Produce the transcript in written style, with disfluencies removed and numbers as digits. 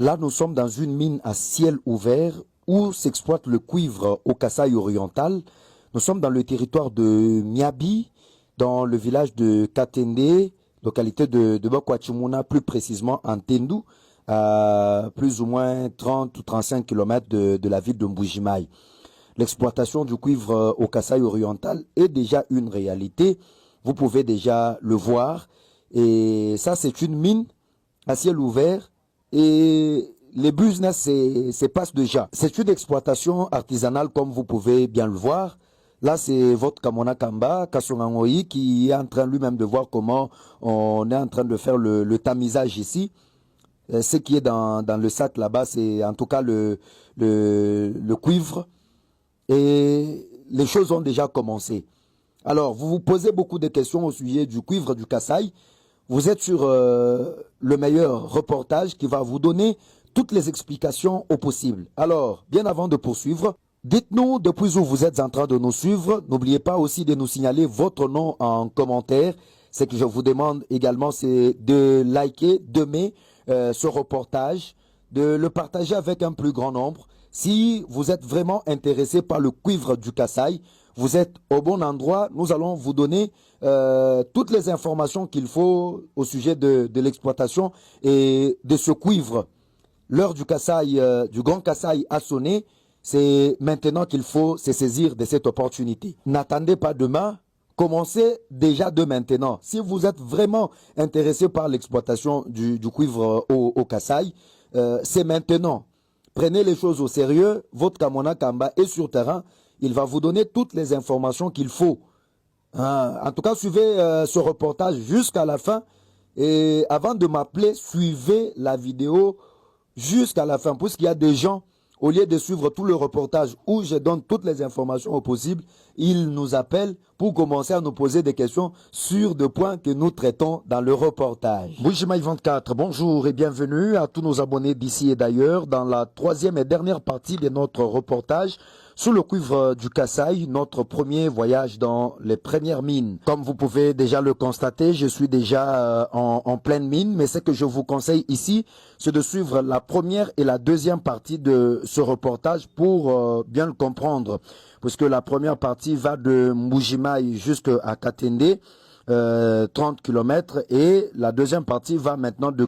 Là, nous sommes dans une mine à ciel ouvert où s'exploite le cuivre au Kasaï oriental. Nous sommes dans le territoire de Miabi, dans le village de Katende, localité de Bakwachimuna, plus précisément en Tendu, à plus ou moins 30 ou 35 km de la ville de Mbujimaï. L'exploitation du cuivre au Kasaï oriental est déjà une réalité. Vous pouvez déjà le voir. Et ça, c'est une mine à ciel ouvert. Et les business se passent déjà. C'est une exploitation artisanale comme vous pouvez bien le voir. Là, c'est votre Kamona Kamba, Kasongangoyi, qui est en train lui-même de voir comment on est en train de faire le tamisage ici. Ce qui est dans le sac là-bas, c'est en tout cas le cuivre. Et les choses ont déjà commencé. Alors, vous vous posez beaucoup de questions au sujet du cuivre du Kasaï. Vous êtes sur le meilleur reportage qui va vous donner toutes les explications au possible. Alors, bien avant de poursuivre, dites-nous depuis où vous êtes en train de nous suivre. N'oubliez pas aussi de nous signaler votre nom en commentaire. Ce que je vous demande également, c'est de liker, d'aimer ce reportage, de le partager avec un plus grand nombre. Si vous êtes vraiment intéressé par le cuivre du Kasaï, vous êtes au bon endroit. Nous allons vous donner toutes les informations qu'il faut au sujet de l'exploitation et de ce cuivre. L'heure du Kasaï, du Grand Kasaï a sonné. C'est maintenant qu'il faut se saisir de cette opportunité. N'attendez pas demain. Commencez déjà de maintenant. Si vous êtes vraiment intéressé par l'exploitation du cuivre au Kasaï, c'est maintenant. Prenez les choses au sérieux. Votre Kamona Kamba est sur terrain. Il va vous donner toutes les informations qu'il faut. En tout cas, suivez ce reportage jusqu'à la fin. Et avant de m'appeler, suivez la vidéo jusqu'à la fin. Puisqu'il y a des gens, au lieu de suivre tout le reportage où je donne toutes les informations au possible, ils nous appellent pour commencer à nous poser des questions sur des points que nous traitons dans le reportage. Mbujimaï 24, bonjour et bienvenue à tous nos abonnés d'ici et d'ailleurs dans la troisième et dernière partie de notre reportage sur le cuivre du Kasaï, notre premier voyage dans les premières mines. Comme vous pouvez déjà le constater, je suis déjà en pleine mine, mais ce que je vous conseille ici, c'est de suivre la première et la deuxième partie de ce reportage pour bien le comprendre. Puisque la première partie va de Mbujimaï jusqu'à Katende, 30 km, et la deuxième partie va maintenant de